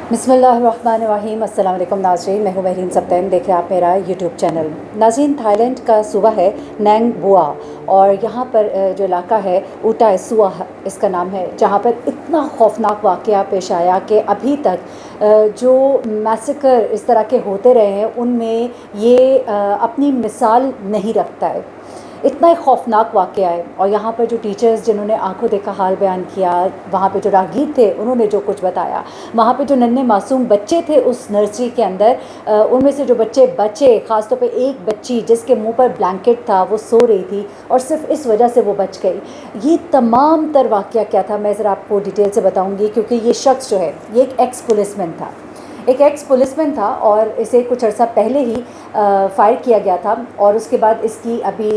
बिस्मिल्लाहिर्रहमानिर्रहीम। अस्सलाम वालेकुम नाज़रीन, मैं हूँ महरीन सब्तैन, देख रहे हैं आप मेरा यूट्यूब चैनल। नाज़रीन, थाईलैंड का सूबा है नैंग बुआ और यहाँ पर जो इलाका है ऊटा सुआ इसका नाम है, जहाँ पर इतना खौफनाक वाक़या पेश आया कि अभी तक जो मैसेकर इस तरह के होते रहे हैं उनमें ये अपनी मिसाल नहीं रखता है। इतना ही खौफनाक वाक़या है। और यहाँ पर जो टीचर्स जिन्होंने आंखों देखा हाल बयान किया, वहाँ पे जो राहगीर थे उन्होंने जो कुछ बताया, वहाँ पे जो नन्हे मासूम बच्चे थे उस नर्सरी के अंदर, उनमें से जो बच्चे बचे, ख़ास तौर पे एक बच्ची जिसके मुंह पर ब्लैंकेट था, वो सो रही थी और सिर्फ इस वजह से वो बच गई। ये तमाम तर वाक़या क्या था मैं ज़रा आपको डिटेल से बताऊँगी, क्योंकि ये शख्स जो है ये एक एक्स पुलिसमैन था और इसे कुछ अर्सा पहले ही फायर किया गया था और उसके बाद इसकी अभी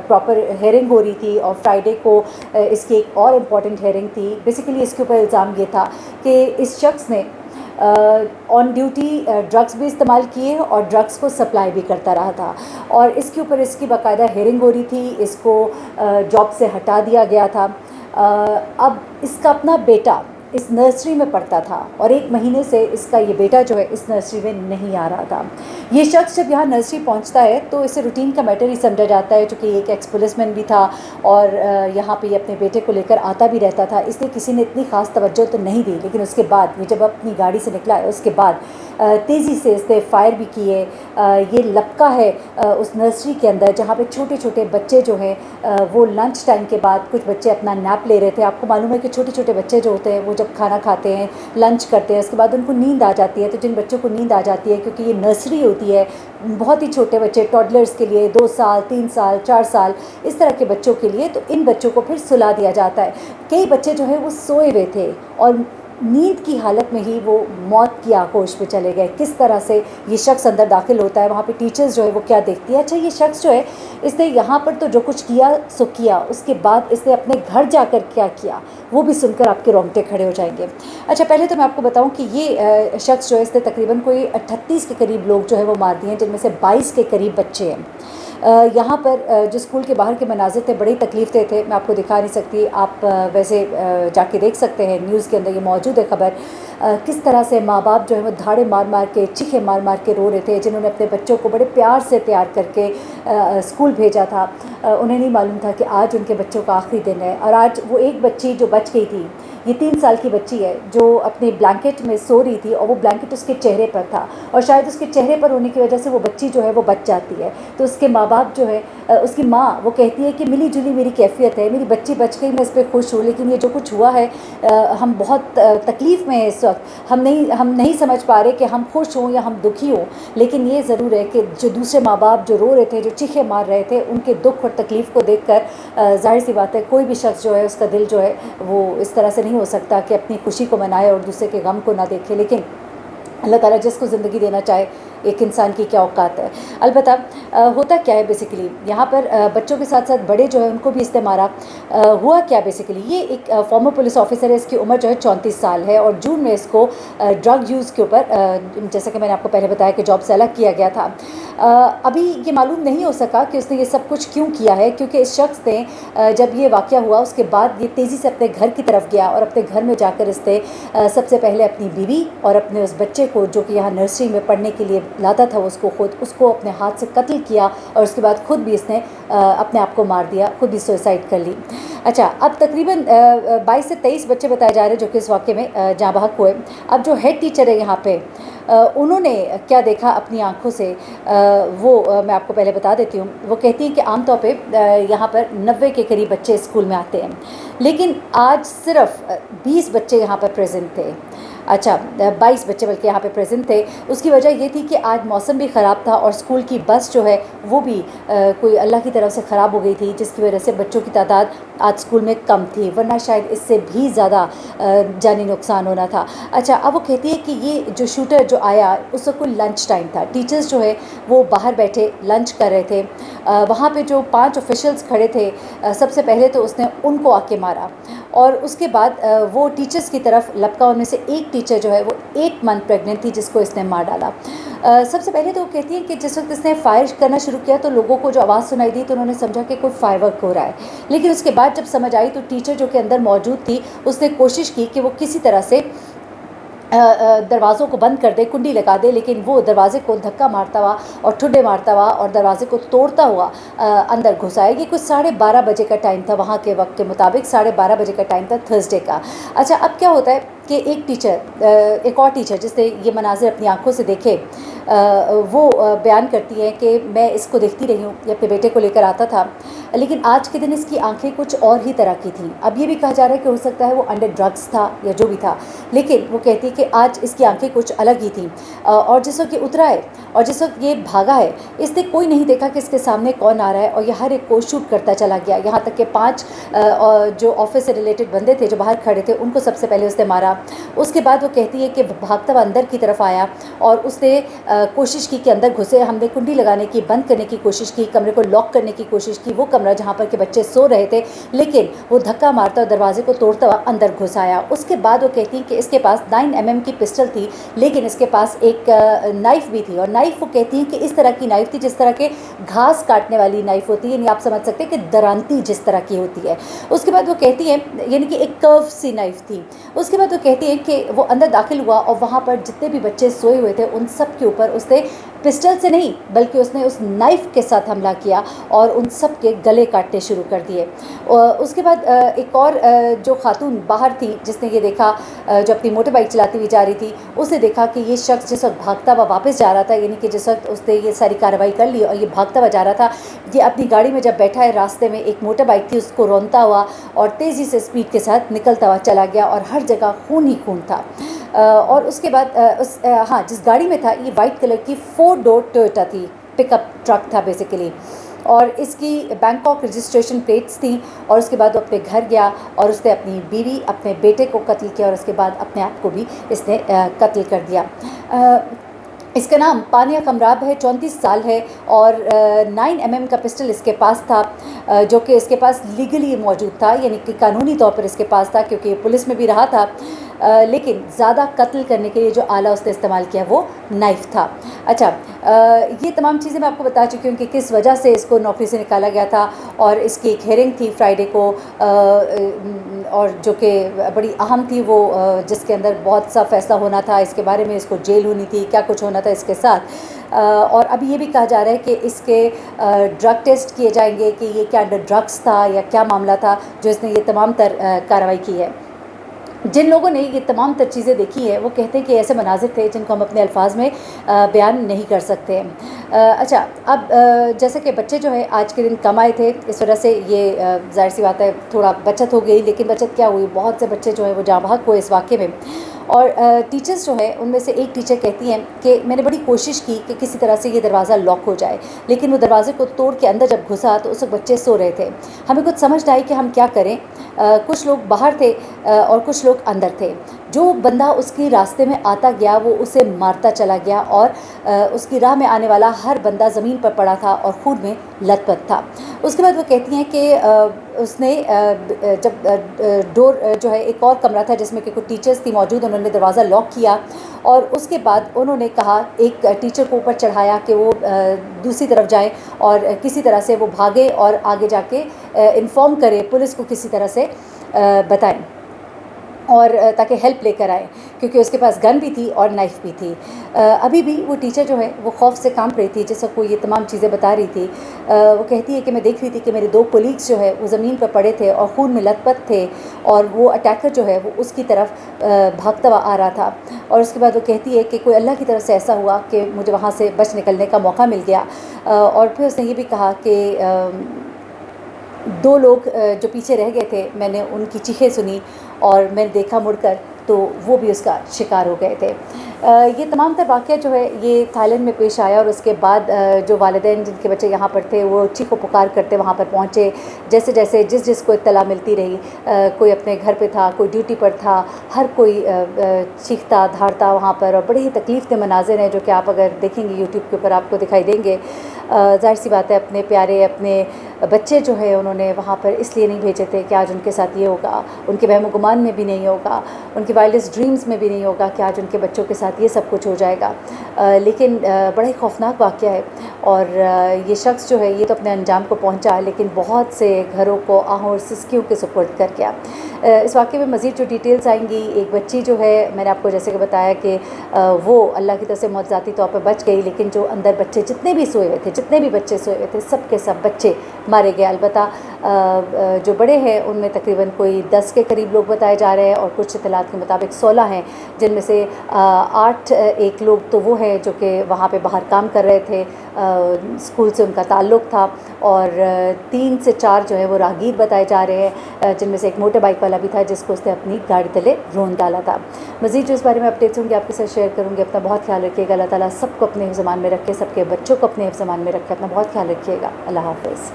प्रॉपर हेयरिंग हो रही थी और फ्राइडे को इसकी एक और इम्पॉर्टेंट हेयरिंग थी। बेसिकली इसके ऊपर इल्ज़ाम ये था कि इस शख्स ने ऑन ड्यूटी ड्रग्स भी इस्तेमाल किए और ड्रग्स को सप्लाई भी करता रहा था और इसके ऊपर इसकी बाकायदा हेयरिंग हो रही थी। इसको जॉब से हटा दिया गया था। अब इसका अपना बेटा इस नर्सरी में पढ़ता था और 1 महीने से इसका ये बेटा जो है इस नर्सरी में नहीं आ रहा था। ये शख्स जब यहाँ नर्सरी पहुँचता है तो इसे रूटीन का मैटर ही समझा जाता है, क्योंकि एक एक्स पुलिसमैन भी था और यहाँ पे ये अपने बेटे को लेकर आता भी रहता था, इसलिए किसी ने इतनी ख़ास तवज्जो तो नहीं दी। लेकिन उसके बाद ये जब अपनी गाड़ी से निकला है उसके बाद तेज़ी से इसने फायर भी किए। ये लपका है उस नर्सरी के अंदर जहाँ पे छोटे छोटे बच्चे जो हैं वो लंच टाइम के बाद कुछ बच्चे अपना नैप ले रहे थे। आपको मालूम है कि छोटे छोटे बच्चे जो होते हैं वो जब खाना खाते हैं, लंच करते हैं, उसके बाद उनको नींद आ जाती है। तो जिन बच्चों को नींद आ जाती है, क्योंकि ये नर्सरी होती है, बहुत ही छोटे बच्चे, टॉडलर्स के लिए 2 साल 3 साल 4 साल इस तरह के बच्चों के लिए, तो इन बच्चों को फिर सुला दिया जाता है। कई बच्चे जो है वो सोए हुए थे और नींद की हालत में ही वो मौत की आगोश में चले गए। किस तरह से ये शख्स अंदर दाखिल होता है, वहाँ पे टीचर्स जो है वो क्या देखती है। अच्छा, ये शख्स जो है इसने यहाँ पर तो जो कुछ किया सो किया, उसके बाद इसने अपने घर जाकर क्या किया वो भी सुनकर आपके रोंगटे खड़े हो जाएंगे। अच्छा, पहले तो मैं आपको बताऊँ कि ये शख्स जो है इसने तकरीबन कोई 38 के करीब लोग जो है वो मार दिए हैं, जिनमें से 22 के करीब बच्चे हैं। यहाँ पर जो स्कूल के बाहर के मनाज़िर थे बड़ी तकलीफ़ दे थे, मैं आपको दिखा नहीं सकती, आप वैसे जाके देख सकते हैं, न्यूज़ के अंदर ये मौजूद है खबर। किस तरह से माँ बाप जो है वो धाड़े मार मार के, चीखे मार मार के रो रहे थे, जिन्होंने अपने बच्चों को बड़े प्यार से तैयार करके स्कूल भेजा था। उन्हें नहीं मालूम था कि आज उनके बच्चों का आखिरी दिन है। और आज वो एक बच्ची जो बच गई थी, ये 3 साल की बच्ची है जो अपने ब्लैंकेट में सो रही थी और वो ब्लैंकेट उसके चेहरे पर था और शायद उसके चेहरे पर होने की वजह से वो बच्ची जो है वो बच जाती है। तो उसके माँ बाप जो है, उसकी माँ वो कहती है कि मिली जुली मेरी कैफियत है, मेरी बच्ची बच गई, मैं इस पर खुश हूँ, लेकिन ये जो कुछ हुआ है हम बहुत तकलीफ़ में हैं इस वक्त। हम नहीं समझ पा रहे कि हम खुश हों या हम दुखी हों। लेकिन ये ज़रूर है कि जो दूसरे माँ बाप जो रो रहे थे, जो चीखे मार रहे थे, उनके दुख और तकलीफ़ को देखकर ज़ाहिर सी बात है कोई भी शख्स जो है उसका दिल जो है वो इस तरह से नहीं हो सकता कि अपनी खुशी को मनाए और दूसरे के गम को ना देखे। लेकिन अल्लाह ताला जिसको ज़िंदगी देना चाहे, एक इंसान की क्या औकात है। अलबत्ता होता क्या है बेसिकली यहाँ पर बच्चों के साथ साथ बड़े जो है उनको भी इसने मारा। हुआ क्या बेसिकली, ये एक फॉर्मर पुलिस ऑफिसर है, इसकी उम्र जो है 34 साल है और जून में इसको ड्रग यूज़ के ऊपर, जैसा कि मैंने आपको पहले बताया, कि जॉब से अलग किया गया था। अभी ये मालूम नहीं हो सका कि उसने ये सब कुछ क्यों किया है, क्योंकि इस शख्स ने जब ये वाक़या हुआ उसके बाद ये तेज़ी से अपने घर की तरफ गया और अपने घर में जाकर इसने सबसे पहले अपनी बीवी और अपने उस बच्चे को जो कि यहाँ नर्सरी में पढ़ने के लिए लाता था उसको अपने हाथ से कत्ल किया और उसके बाद ख़ुद भी इसने अपने आप को मार दिया, खुद भी सुसाइड कर ली। अच्छा, अब तकरीबन 22 से 23 बच्चे बताए जा रहे हैं जो कि इस वाक़े में जाँ बहक हुए। अब जो हेड टीचर है यहाँ पे, उन्होंने क्या देखा अपनी आंखों से वो मैं आपको पहले बता देती हूँ। वो कहती हैं कि आम तौर पे यहाँ पर 90 के करीब बच्चे स्कूल में आते हैं, लेकिन आज सिर्फ 20 बच्चे यहाँ पर प्रेजेंट थे। अच्छा, 22 बच्चे बल्कि यहाँ पे प्रेजेंट थे। उसकी वजह ये थी कि आज मौसम भी ख़राब था और स्कूल की बस जो है वो भी कोई अल्लाह की तरफ से ख़राब हो गई थी, जिसकी वजह से बच्चों की तादाद आज स्कूल में कम थी, वरना शायद इससे भी ज़्यादा जानी नुकसान होना था। अच्छा, अब वो कहती है कि ये जो शूटर जो आया उस वक्त कोई लंच टाइम था, टीचर्स जो है वो बाहर बैठे लंच कर रहे थे। वहाँ पे जो 5 ऑफिशियल्स खड़े थे, सबसे पहले तो उसने उनको आके मारा और उसके बाद वो टीचर्स की तरफ लपका। उनमें से एक टीचर जो है वो 8 मंथ प्रेग्नेंट थी, जिसको इसने मार डाला। सबसे पहले तो वो कहती है कि जिस वक्त इसने फायर करना शुरू किया तो लोगों को जो आवाज़ सुनाई दी तो उन्होंने समझा कि कोई फायरवर्क हो रहा है। लेकिन उसके बाद जब समझ आई तो टीचर जो कि अंदर मौजूद थी उसने कोशिश की कि वो किसी तरह से दरवाज़ों को बंद कर दे, कुंडी लगा दे, लेकिन वो दरवाज़े को धक्का मारता हुआ और ठुड्डे मारता हुआ और दरवाज़े को तोड़ता हुआ अंदर घुस आया। ये कुछ 12:30 बजे का टाइम था, वहाँ के वक्त के मुताबिक 12:30 बजे का टाइम था, थर्सडे का। अच्छा, अब क्या होता है कि एक टीचर, एक और टीचर जिसने ये मनाज़िर अपनी आंखों से देखे, वो बयान करती है कि मैं इसको देखती रही हूँ, ये अपने बेटे को लेकर आता था, लेकिन आज के दिन इसकी आंखें कुछ और ही तरह की थीं। अब ये भी कहा जा रहा है कि हो सकता है वो अंडर ड्रग्स था या जो भी था, लेकिन वो कहती है कि आज इसकी आंखें कुछ अलग ही थीं। और जिस वक्त ये उतरा है और जिस वक्त ये भागा है, इसने कोई नहीं देखा कि इसके सामने कौन आ रहा है, और ये हर एक को शूट करता चला गया। यहाँ तक कि 5 जो ऑफिस से रिलेटेड बंदे थे जो बाहर खड़े थे, उनको सबसे पहले उसने मारा। उसके बाद वो कहती है कि भागता हुआ अंदर की तरफ आया और उसने कोशिश की कि अंदर घुसे। हमने कुंडी लगाने की, बंद करने की कोशिश की, कमरे को लॉक करने की कोशिश की, वो कमरा जहाँ पर के बच्चे सो रहे थे, लेकिन वो धक्का मारता और दरवाजे को तोड़ता हुआ अंदर घुस आया। उसके बाद वो कहती हैं कि इसके पास 9 mm की पिस्टल थी, लेकिन इसके पास एक नाइफ़ भी थी, और नाइफ़ वो कहती हैं कि इस तरह की नाइफ़ थी जिस तरह के घास काटने वाली नाइफ़ होती है, यानी आप समझ सकते हैं कि दरांती जिस तरह की होती है। उसके बाद वो कहती हैं, यानी कि एक कर्व सी नाइफ़ थी। उसके बाद वो कहती हैं कि वो अंदर दाखिल हुआ और वहाँ पर जितने भी बच्चे सोए हुए थे उन सब के ऊपर उसने पिस्टल से नहीं बल्कि उसने उस नाइफ़ के साथ हमला किया और उन सब के गले काटने शुरू कर दिए। उसके बाद एक और जो खातून बाहर थी जिसने ये देखा, जो अपनी मोटर बाइक चलाती हुई जा रही थी, उसने देखा कि ये शख्स जिस वक्त भागता हुआ वापस जा रहा था, यानी कि जिस वक्त उसने ये सारी कार्रवाई कर ली और ये भागता हुआ जा रहा था, ये अपनी गाड़ी में जब बैठा है, रास्ते में एक मोटर बाइक थी, उसको रौंदता हुआ और तेज़ी से स्पीड के साथ निकलता हुआ चला गया और हर जगह खून ही खून था। और उसके बाद हाँ, जिस गाड़ी में था, ये वाइट कलर की 4 डोर टोयोटा थी, पिकअप ट्रक था बेसिकली, और इसकी बैंकॉक रजिस्ट्रेशन प्लेट्स थी। और उसके बाद वो अपने घर गया और उसने अपनी बीवी, अपने बेटे को कत्ल किया और उसके बाद अपने आप को भी इसने कत्ल कर दिया। इसका नाम पानिया कमराब है, 34 साल है, और 9 mm का पिस्टल इसके पास था, जो कि इसके पास लीगली मौजूद था, यानी कि कानूनी तौर पर इसके पास था, क्योंकि पुलिस में भी रहा था। लेकिन ज़्यादा कत्ल करने के लिए जो आला उसने इस्तेमाल किया वो नाइफ़ था। अच्छा, ये तमाम चीज़ें मैं आपको बता चुकी हूँ कि किस वजह से इसको नौकरी से निकाला गया था, और इसकी एक हेयरिंग थी फ्राइडे को, और जो कि बड़ी अहम थी, वो जिसके अंदर बहुत सा फैसला होना था इसके बारे में, इसको जेल होनी थी, क्या कुछ होना था इसके साथ। और अभी ये भी कहा जा रहा है कि इसके ड्रग टेस्ट किए जाएंगे कि ये क्या अंडर ड्रग्स था या क्या मामला था जो इसने ये तमाम तर कार्रवाई की है। जिन लोगों ने ये तमाम तर चीज़ें देखी हैं वो कहते हैं कि ऐसे मनाजिर थे जिनको हम अपने अल्फाज में बयान नहीं कर सकते हैं। अच्छा, अब जैसे कि बच्चे जो है आज के दिन कम आए थे, इस वजह से ये ज़ाहिर सी बात है थोड़ा बचत हो गई, लेकिन बचत क्या हुई, बहुत से बच्चे जो है वो जाँ बहक हुए इस वाक़े में। और टीचर्स जो है उनमें से एक टीचर कहती हैं कि मैंने बड़ी कोशिश की कि किसी तरह से ये दरवाज़ा लॉक हो जाए, लेकिन वो दरवाज़े को तोड़ के अंदर जब घुसा तो उस वक्त बच्चे सो रहे थे। हमें कुछ समझ ना आई कि हम क्या करें। कुछ लोग बाहर थे और कुछ लोग अंदर थे। जो बंदा उसके रास्ते में आता गया वो उसे मारता चला गया, और उसकी राह में आने वाला हर बंदा ज़मीन पर पड़ा था और खून में लथपथ था। उसके बाद वो कहती हैं कि उसने जब डोर जो है, एक और कमरा था जिसमें कि कुछ टीचर्स थी मौजूद, उन्होंने दरवाज़ा लॉक किया और उसके बाद उन्होंने कहा, एक टीचर को ऊपर चढ़ाया कि वो दूसरी तरफ जाए और किसी तरह से वो भागे और आगे जाके इन्फॉर्म करे, पुलिस को किसी तरह से बताएं, और ताकि हेल्प लेकर आए, क्योंकि उसके पास गन भी थी और नाइफ़ भी थी। अभी भी वो टीचर जो है वो खौफ से कांप रही थी जैसा कोई ये तमाम चीज़ें बता रही थी। वो कहती है कि मैं देख रही थी कि मेरे 2 कोलीग्स जो है वो ज़मीन पर पड़े थे और खून में लथपथ थे, और वो अटैकर जो है वो उसकी तरफ भागता हुआ आ रहा था। और उसके बाद वो कहती है कि कोई अल्लाह की तरफ से ऐसा हुआ कि मुझे वहाँ से बच निकलने का मौका मिल गया। और फिर उसने ये भी कहा कि 2 लोग जो पीछे रह गए थे, मैंने उनकी चीखें सुनी और मैंने देखा मुड़कर तो वो भी उसका शिकार हो गए थे। ये तमाम तर वाक़या जो है ये थाईलैंड में पेश आया, और उसके बाद जो वालिदैन जिनके बच्चे यहाँ पर थे वो चीखो पुकार करते वहाँ पर पहुँचे। जैसे जैसे जिसको इत्तला मिलती रही, कोई अपने घर पे था, कोई ड्यूटी पर था, हर कोई चीखता धाड़ता वहाँ पर, और बड़े ही तकलीफ़ के मनाज़िर हैं जो कि आप अगर देखेंगे यूट्यूब के ऊपर आपको दिखाई देंगे। ज़ाहिर सी बात है अपने प्यारे अपने बच्चे जो है उन्होंने वहाँ पर इसलिए नहीं भेजे थे कि आज उनके साथ ये होगा, उनके वहम गुमान में भी नहीं होगा, उनकी वाइल्डेस्ट ड्रीम्स में भी नहीं होगा कि आज उनके बच्चों के साथ ये सब कुछ हो जाएगा। लेकिन बड़ा ही खौफनाक वाक़या है। اور یہ شخص جو ہے یہ تو اپنے انجام کو پہنچا لیکن بہت سے گھروں کو آہوں اور سسکیوں کے سپرد کر گیا۔ اس واقعے میں مزید جو ڈیٹیلز آئیں گی، ایک بچی جو ہے میں نے آپ کو جیسے کہ بتایا کہ وہ اللہ کی طرف سے معجزاتی طور پہ بچ گئی، لیکن جو اندر بچے جتنے بھی سوئے ہوئے تھے، جتنے بھی بچے سوئے ہوئے تھے، سب کے سب بچے مارے گئے۔ البتہ جو بڑے ہیں ان میں تقریباً کوئی 10 کے قریب لوگ بتائے جا رہے ہیں، اور کچھ اطلاعات کے مطابق 16 ہیں، جن میں سے 8 ایک لوگ تو وہ ہیں جو کہ وہاں پہ باہر کام کر رہے تھے، اسکول سے ان کا تعلق تھا، اور 3 سے 4 جو ہے وہ راہگیر بتائے جا رہے ہیں، جن میں سے ایک موٹر بائک والا بھی تھا جس کو اس نے اپنی گاڑی تلے رون ڈالا تھا۔ مزید جو اس بارے میں اپڈیٹس ہوں گے آپ کے ساتھ شیئر کروں گی۔ اپنا بہت خیال رکھیے گا، اللہ تعالیٰ سب کو اپنے حفظ امان میں رکھے، سب کے بچوں کو اپنے حفظ امان میں رکھے، اپنا بہت خیال رکھیے گا۔ اللہ حافظ۔